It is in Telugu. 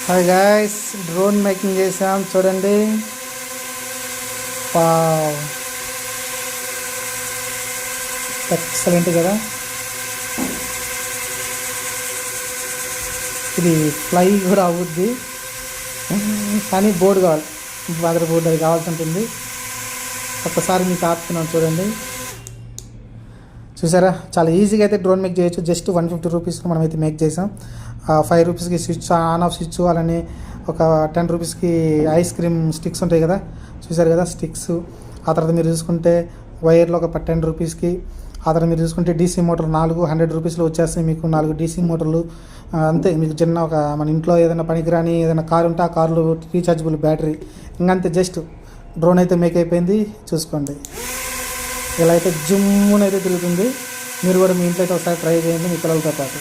హాయ్ గాయ్స్, డ్రోన్ మేకింగ్ చేసాం చూడండి. వావ్, ఎక్సలెంట్ కదా. ఇది ఫ్లై కూడా అవుద్ది, కానీ బోర్డు కావాలి, మదర్ బోర్డు అది కావాల్సి ఉంటుంది. ఒక్కసారి మీకు ఆపుతున్నాను చూడండి. చూసారా, చాలా ఈజీగా అయితే డ్రోన్ మేక్ చేయొచ్చు. జస్ట్ 150 రూపీస్కి మనం అయితే మేక్ చేసాం. 5 రూపీస్కి స్విచ్ ఆన్ ఆఫ్ స్విచ్, అలానే ఒక 10 రూపీస్కి ఐస్ క్రీమ్ స్టిక్స్ ఉంటాయి కదా, చూసారు కదా స్టిక్స్. ఆ తర్వాత మీరు చూసుకుంటే వైర్లో ఒక 10 రూపీస్కి. ఆ తర్వాత మీరు చూసుకుంటే డీసీ మోటార్ 100 రూపీస్లో వచ్చేస్తాయి మీకు 4 డీసీ మోటార్లు. అంతే, మీకు చిన్న ఒక మన ఇంట్లో ఏదైనా పనికిరాని ఏదైనా కారు ఉంటే ఆ కార్లు రీఛార్జబుల్ బ్యాటరీ, ఇంకంతే. జస్ట్ డ్రోన్ అయితే మేక్ అయిపోయింది. చూసుకోండి, ఇలా అయితే జుమ్మునైతే తిరుగుతుంది. మీరు కూడా మీ ఇంట్లో అయితే ఒకసారి ట్రై చేయండి మీ పిల్లలతో పాటు.